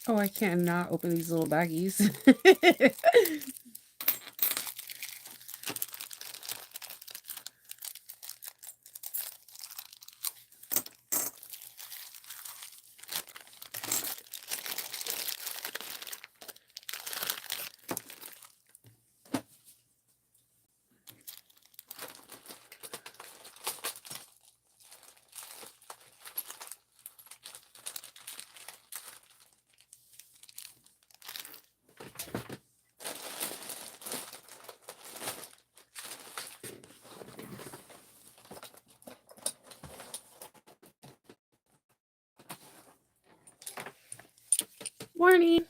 Oh, I cannot open these little baggies. Morning.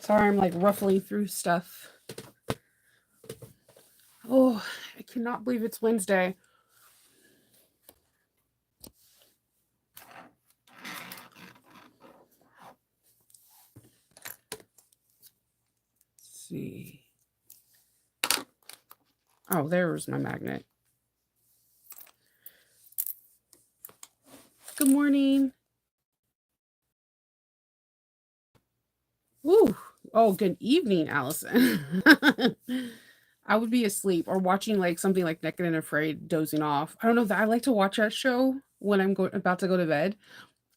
Sorry, I'm like ruffling through stuff. Oh, I cannot believe it's Wednesday. Let's see. Oh, there's my magnet. Good morning. Woo. Oh, good evening, Allison. I would be asleep or watching like something like Naked and Afraid, dozing off. I don't know that I like to watch that show when about to go to bed.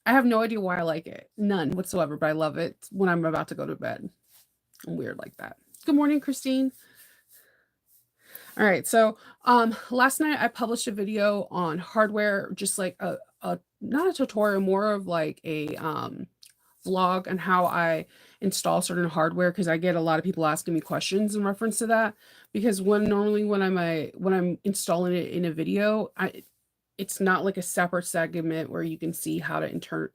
I have no idea why I like it. None whatsoever, but I love it when I'm about to go to bed. I'm weird like that. Good morning, Christine. All right. So, last night I published a video on hardware, just like a not a tutorial, more of like a vlog on how I install certain hardware because I get a lot of people asking me questions in reference to that. Because when I'm installing it in a video, it's not like a separate segment where you can see how to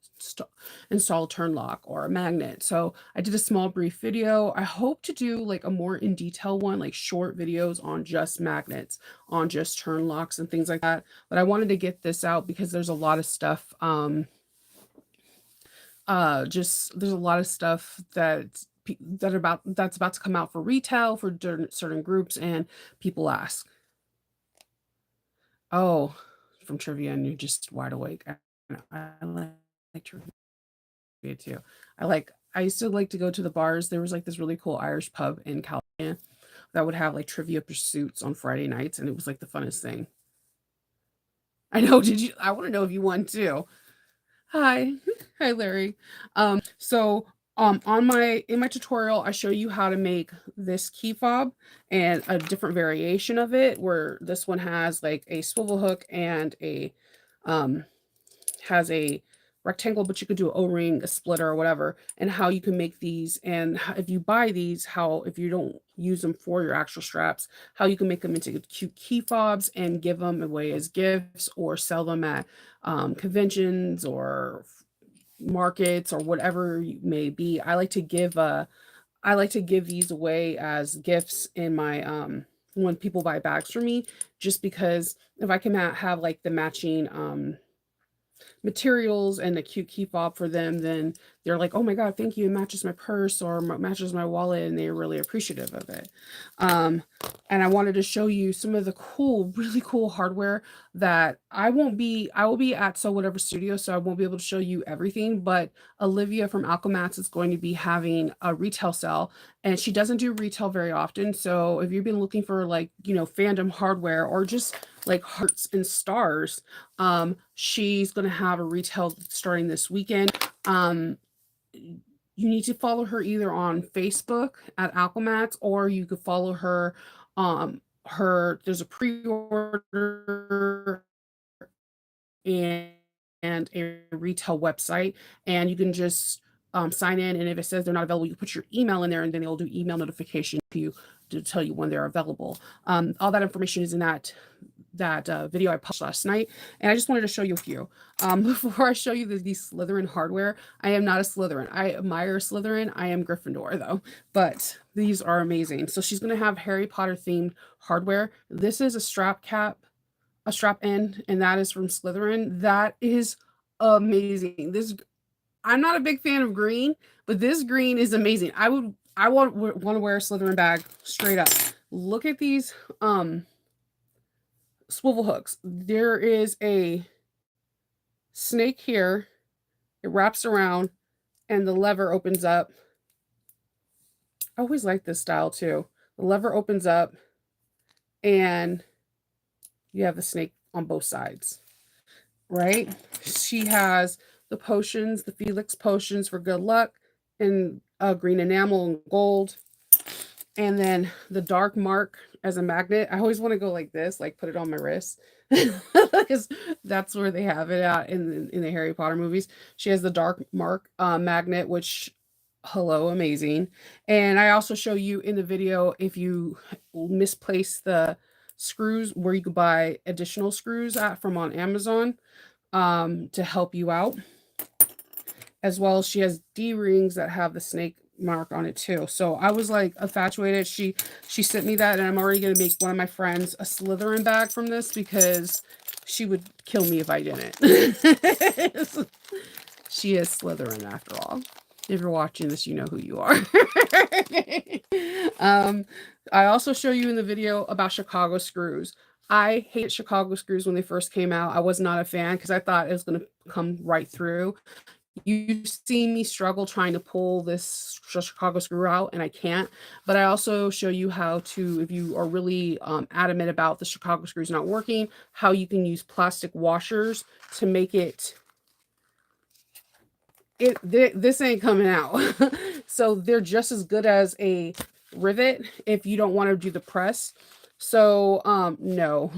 install turn lock or a magnet. So I did a small brief video. I hope to do like a more in detail one, like short videos on just magnets, on just turn locks and things like that. But I wanted to get this out because there's a lot of stuff. Just there's a lot of stuff that's about to come out for retail for certain groups, and people ask, oh, from trivia, and you're just wide awake. I like trivia too. I used to like to go to the bars. There was like this really cool Irish pub in California that would have like trivia pursuits on Friday nights, and it was like the funnest thing. I know. Did you? I want to know if you won too. Hi. Hi, Larry. So on my in my tutorial, I show you how to make this key fob and a different variation of it, where this one has like a swivel hook and a um has a rectangle, but you could do an O-ring, a splitter, or whatever, and how you can make these. And if you buy these, how if you don't use them for your actual straps, how you can make them into cute key fobs and give them away as gifts or sell them at conventions or markets or whatever you may be. I like to give these away as gifts in my when people buy bags for me, just because if I can have like the matching materials and a cute key fob for them, then they're like, "Oh my god, thank you. It matches my purse or matches my wallet," and they're really appreciative of it. Um, and I wanted to show you some of the cool, really cool hardware that I will be at So Whatever Studio, so I won't be able to show you everything, but Olivia from Alchemats is going to be having a retail sale, and she doesn't do retail very often. So if you've been looking for like, fandom hardware or just like hearts and stars, she's going to have a retail starting this weekend. You need to follow her either on Facebook at Alchemats, or you could follow her. There's a pre-order and a retail website, and you can just sign in. And if it says they're not available, you put your email in there, and then they'll do email notification to you to tell you when they're available. All that information is in that video I published last night, and I just wanted to show you a few. Before I show you these Slytherin hardware, I am not a Slytherin. I admire Slytherin. I am Gryffindor though, but these are amazing. So she's going to have Harry Potter themed hardware. This is a strap end, and that is from Slytherin. That is amazing. This I'm not a big fan of green, but this green is amazing. I want to wear a Slytherin bag straight up. Look at these swivel hooks. There is a snake here. It wraps around and the lever opens up. I always like this style too. The lever opens up and you have the snake on both sides, right? She has the potions, the Felix potions for good luck, and green enamel and gold. And then the dark mark as a magnet. I always want to go like this, like put it on my wrist. Because that's where they have it at in the Harry Potter movies. She has the dark mark magnet, which hello, amazing. And I also show you in the video if you misplace the screws where you could buy additional screws at from on Amazon to help you out. As well as she has D rings that have the snake mark on it too. So I was like infatuated. She sent me that, and I'm already gonna make one of my friends a Slytherin bag from this because she would kill me if I didn't. She is Slytherin after all. If you're watching this, you know who you are. I also show you in the video about Chicago screws. I hated Chicago screws when they first came out. I was not a fan because I thought it was going to come right through. You've seen me struggle trying to pull this Chicago screw out, and I can't. But I also show you how to, if you are really adamant about the Chicago screws not working, how you can use plastic washers to make it. This ain't coming out. So they're just as good as a rivet if you don't want to do the press. So no.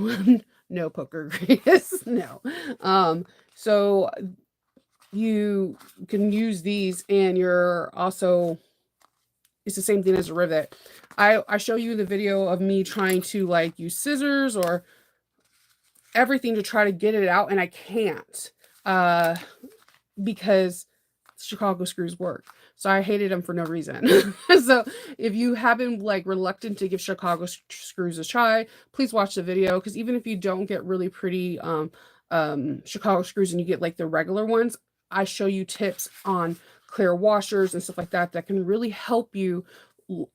No, Poker Grace. No. So you can use these, and you're also, it's the same thing as a rivet. I show you the video of me trying to like use scissors or everything to try to get it out, and I can't because Chicago screws work. So I hated them for no reason. So if you have been like reluctant to give Chicago screws a try, please watch the video, because even if you don't get really pretty Chicago screws and you get like the regular ones, I show you tips on clear washers and stuff like that that can really help you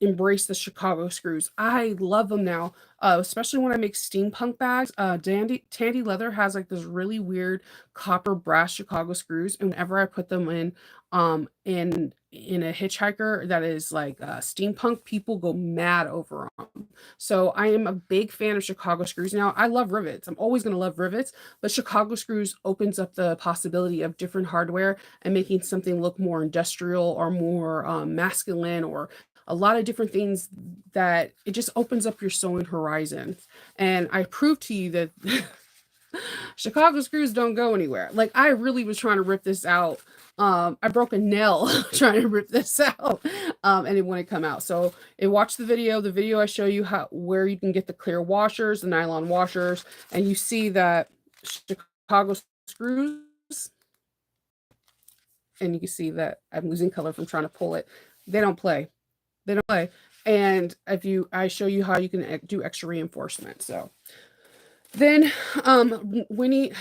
embrace the Chicago screws. I love them now, especially when I make steampunk bags. Tandy Leather has like this really weird copper brass Chicago screws, and whenever I put them in a hitchhiker that is like steampunk, people go mad over them. So I am a big fan of Chicago screws now. I love rivets. I'm always going to love rivets, but Chicago screws opens up the possibility of different hardware and making something look more industrial or more masculine, or a lot of different things, that it just opens up your sewing horizon. And I prove to you that Chicago screws don't go anywhere. Like, I really was trying to rip this out. I broke a nail trying to rip this out, and it wouldn't come out. So watch the video. The video I show you where you can get the clear washers, the nylon washers, and you see that Chicago screws, and you can see that I'm losing color from trying to pull it. They don't play. They don't play. And I show you how you can do extra reinforcement. So then Olivia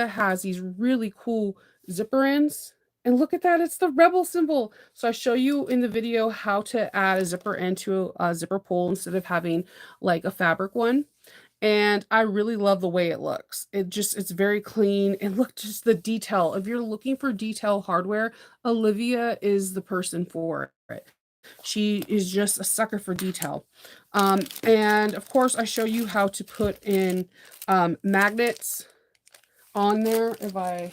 has these really cool zipper ends. And look at that, it's the rebel symbol. So I show you in the video how to add a zipper end to a zipper pull instead of having like a fabric one. And I really love the way it looks. It's very clean. And look, just the detail. If you're looking for detail hardware, Olivia is the person for it. She is just a sucker for detail. And of course, I show you how to put in magnets on there. If I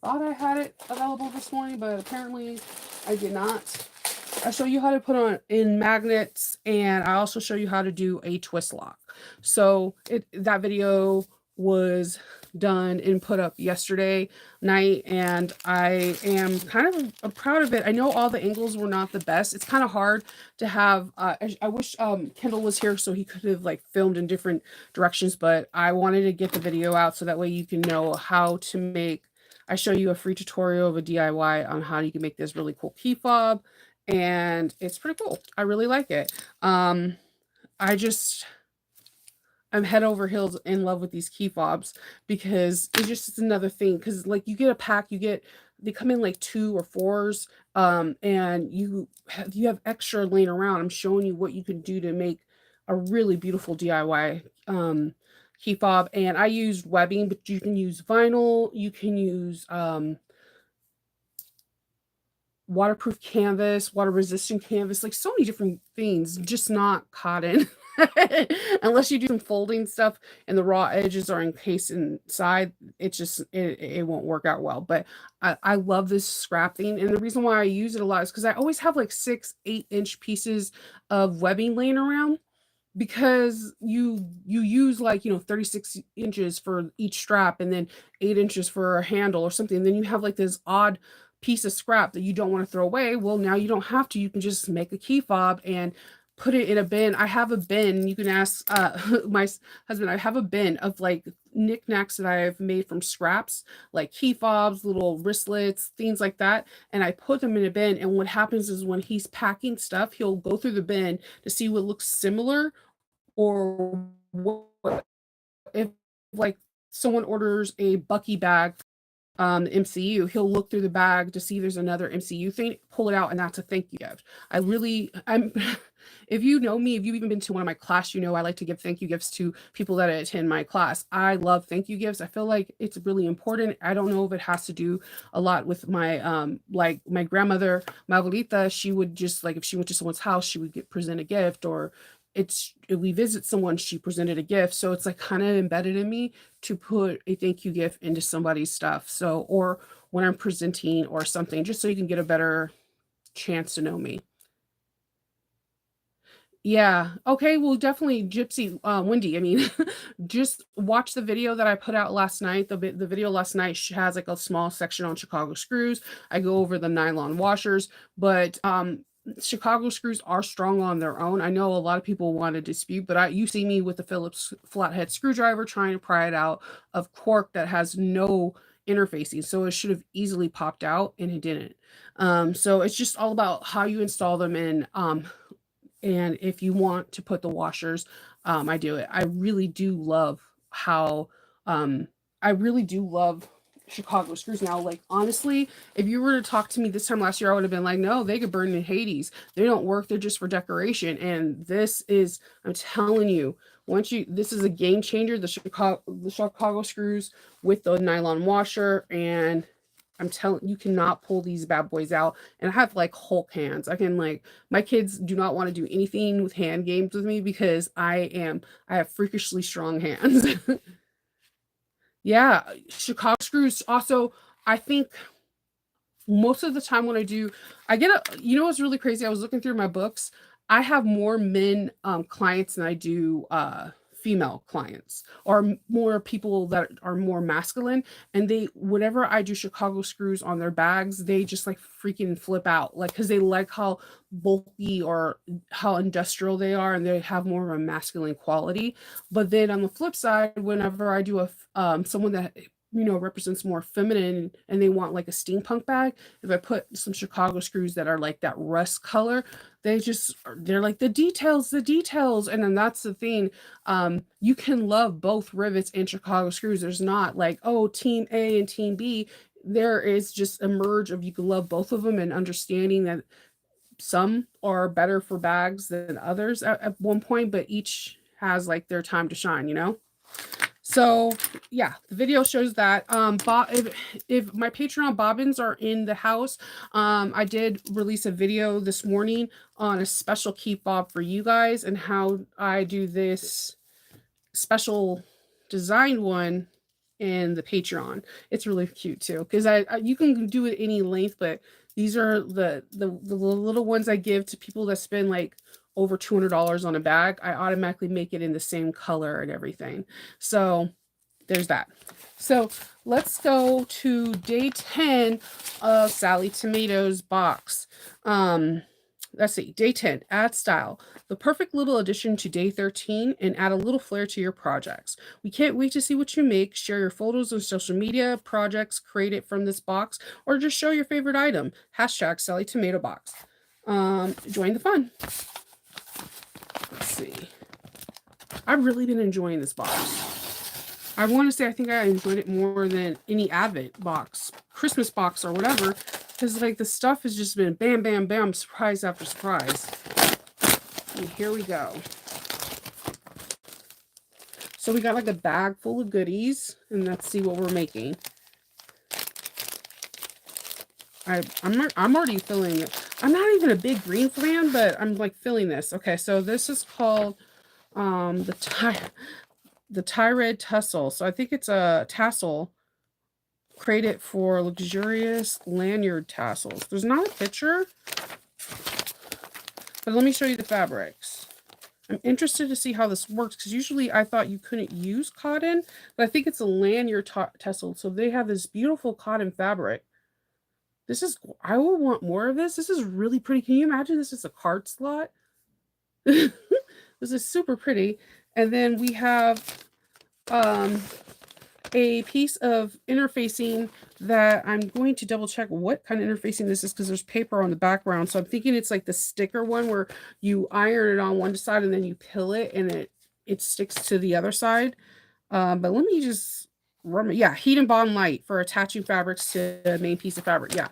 thought I had it available this morning, but apparently I did not. I show you how to put in magnets, and I also show you how to do a twist lock. So that video was done and put up yesterday night, and I am kind of proud of it. I know all the angles were not the best. It's kind of hard to have I wish Kendall was here so he could have like filmed in different directions, but I wanted to get the video out so that way you can know how to make. I show you a free tutorial of a DIY on how you can make this really cool key fob, and it's pretty cool. I really like it. I'm head over heels in love with these key fobs, because it's another thing. Because like you get a pack, they come in like 2 or 4s, and you have extra laying around. I'm showing you what you can do to make a really beautiful DIY key fob, and I used webbing, but you can use vinyl, you can use waterproof canvas, water resistant canvas, like so many different things, just not cotton. Unless you do some folding stuff and the raw edges are encased inside, it won't work out well. But I love this scrap thing. And the reason why I use it a lot is because I always have like 6, 8 inch pieces of webbing laying around, because you use like 36 inches for each strap, and then 8 inches for a handle or something, and then you have like this odd piece of scrap that you don't want to throw away. Well, now you don't have to. You can just make a key fob and put it in a bin. I have a bin. You can ask my husband. I have a bin of like knickknacks that I've made from scraps, like key fobs, little wristlets, things like that, and I put them in a bin. And what happens is when he's packing stuff, he'll go through the bin to see what looks similar, or what if, like, someone orders a Bucky bag, MCU, he'll look through the bag to see there's another MCU thing, pull it out, and that's a thank you gift. I'm if you know me, if you've even been to one of my class, I like to give thank you gifts to people that attend my class. I love thank you gifts. I feel like it's really important. I don't know if it has to do a lot with my like my grandmother, my abuelita, she would just like, if she went to someone's house, she would present a gift, or if we visit someone, she presented a gift. So it's like kind of embedded in me to put a thank you gift into somebody's stuff. So, or when I'm presenting or something, just so you can get a better chance to know me. Yeah. Okay. Well, definitely Gypsy, Wendy. I mean, just watch the video that I put out last night. The video last night has like a small section on Chicago screws. I go over the nylon washers, but Chicago screws are strong on their own. I know a lot of people want to dispute, but you see me with the Phillips flathead screwdriver trying to pry it out of cork that has no interfacing. So it should have easily popped out, and it didn't. So it's just all about how you install them in. And if you want to put the washers, I do it. Um, I really do love Chicago screws now. Like, honestly, if you were to talk to me this time last year, I would have been like, no, they could burn in Hades. They don't work. They're just for decoration. And I'm telling you, this is a game changer. The Chicago screws with the nylon washer, and I'm telling you, cannot pull these bad boys out. And I have like Hulk hands. My kids do not want to do anything with hand games with me because I have freakishly strong hands. Yeah, Chicago screws also, I think most of the time when I get what's really crazy? I was looking through my books. I have more men clients than I do female clients, or more people that are more masculine, and they whenever I do Chicago screws on their bags, they just like freaking flip out, like, because they like how bulky or how industrial they are, and they have more of a masculine quality. But then on the flip side, whenever I do someone that represents more feminine, and they want like a steampunk bag, if I put some Chicago screws that are like that rust color, they're like the details. And then that's the thing. You can love both rivets and Chicago screws. There's not like, oh, team A and team B. There is just a merge of, you can love both of them, and understanding that some are better for bags than others at one point, but each has like their time to shine. So yeah, the video shows that. If my Patreon bobbins are in the house, I did release a video this morning on a special key fob for you guys, and how I do this special designed one in the Patreon. It's really cute too, because you can do it any length, but these are the little ones I give to people that spend like over $200 on a bag. I automatically make it in the same color and everything. So there's that. So let's go to day 10 of Sally Tomatoes box. Let's see, day 10, add style. The perfect little addition to day 13, and add a little flair to your projects. We can't wait to see what you make. Share your photos on social media, projects created from this box, or just show your favorite item. Hashtag Sally Tomato Box. Join the fun. Let's see. I've really been enjoying this box. I want to say I think I enjoyed it more than any Advent box, Christmas box, or whatever, because like the stuff has just been bam, bam, bam, surprise after surprise. And here we go. So we got like a bag full of goodies, and let's see what we're making. I'm already feeling it. I'm not even a big green fan, but I'm like feeling this. Okay, so this is called the Tyred Tussle. So I think it's a tassel created for luxurious lanyard tassels. There's not a picture, but let me show you the fabrics. I'm interested to see how this works because usually I thought you couldn't use cotton, but I think it's a lanyard tassel. So they have this beautiful cotton fabric. This is, I will want more of this. This is really pretty. Can you imagine this is a card slot? This is super pretty. And then we have a piece of interfacing that I'm going to double check what kind of interfacing this is because there's paper on the background. So I'm thinking it's like the sticker one where you iron it on one side and then you peel it and it sticks to the other side. But let me just remember. Yeah, Heat and Bond Light for attaching fabrics to the main piece of fabric. Yeah,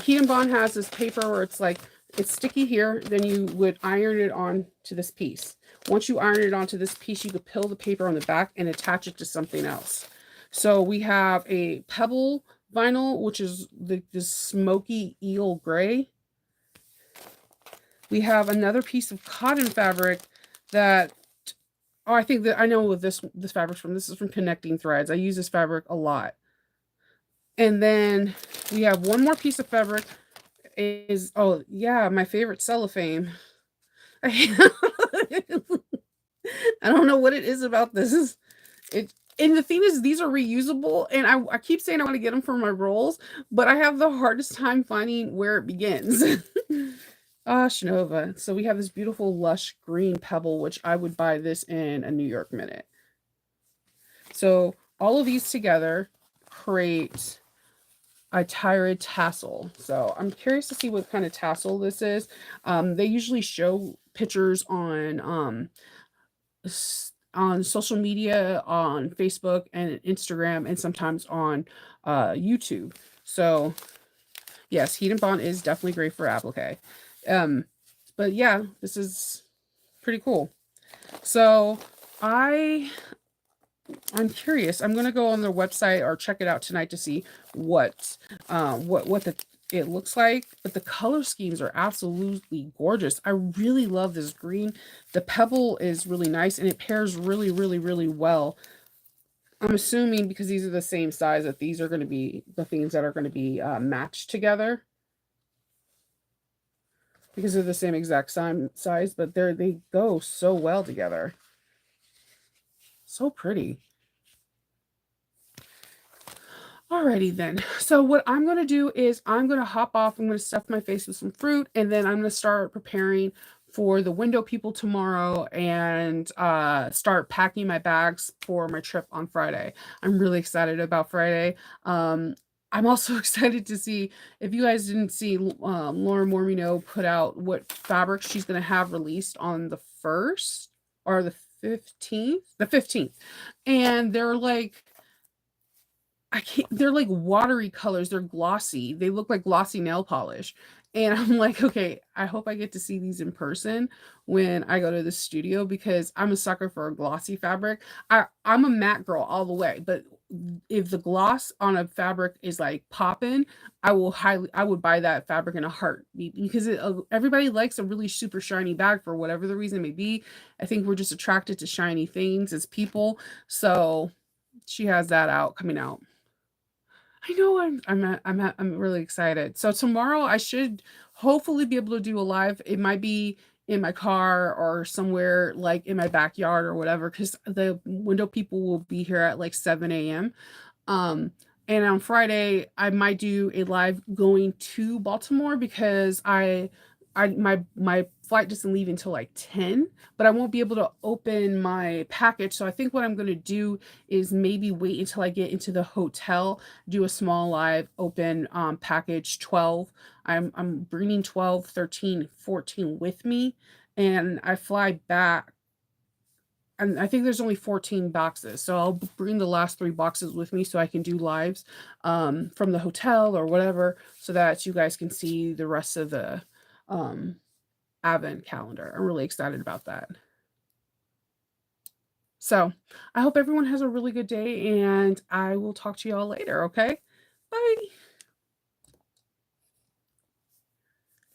Heat and Bond has this paper where it's like it's sticky here. Then you would iron it on to this piece. Once you iron it onto this piece, you could peel the paper on the back and attach it to something else. So we have a pebble vinyl, which is this smoky eel gray. We have another piece of cotton fabric that, oh, I think that I know what this fabric's from. This is from Connecting Threads. I use this fabric a lot. And then we have one more piece of fabric is, oh yeah, my favorite cellophane. I don't know what it is about this. And the thing is, these are reusable, and I keep saying I want to get them for my rolls, but I have the hardest time finding where it begins. Shinova. So we have this beautiful lush green pebble, which I would buy this in a New York Minute. So all of these together create a Tyred tassel. So I'm curious to see what kind of tassel this is. They usually show pictures on social media, on Facebook and Instagram, and sometimes on YouTube. So yes, Heat and Bond is definitely great for applique. But yeah, this is pretty cool. So I'm curious. I'm gonna go on their website or check it out tonight to see what it looks like. But the color schemes are absolutely gorgeous. I really love this green. The pebble is really nice and it pairs really, really, really well. I'm assuming because these are the same size that these are going to be the things that are going to be matched together because they're the same exact size, but they go so well together. So pretty. Alrighty then. So what I'm going to do is I'm going to hop off. I'm going to stuff my face with some fruit, and then I'm going to start preparing for the window people tomorrow and start packing my bags for my trip on Friday. I'm really excited about Friday. I'm also excited to see, if you guys didn't see, Lauren Mormino put out what fabric she's going to have released on the 1st or the 15th, the 15th. And they're like, they're like watery colors. They're glossy. They look like glossy nail polish. And I'm like, okay, I hope I get to see these in person when I go to the studio because I'm a sucker for a glossy fabric. I'm a matte girl all the way, but if the gloss on a fabric is like popping, I would buy that fabric in a heartbeat because everybody likes a really super shiny bag for whatever the reason may be. I think we're just attracted to shiny things as people. So she has that coming out. I know I'm really excited. So tomorrow I should hopefully be able to do a live. It might be in my car or somewhere like in my backyard or whatever, because the window people will be here at like 7 a.m. And on Friday I might do a live going to Baltimore because my flight doesn't leave until like 10, but I won't be able to open my package. So I think what I'm going to do is maybe wait until I get into the hotel, do a small live, open package 12. I'm bringing 12, 13, 14 with me, and I fly back. And I think there's only 14 boxes, so I'll bring the last 3 boxes with me so I can do lives from the hotel or whatever, so that you guys can see the rest of the advent calendar. I'm really excited about that. So, I hope everyone has a really good day, and I will talk to y'all later, okay? Bye.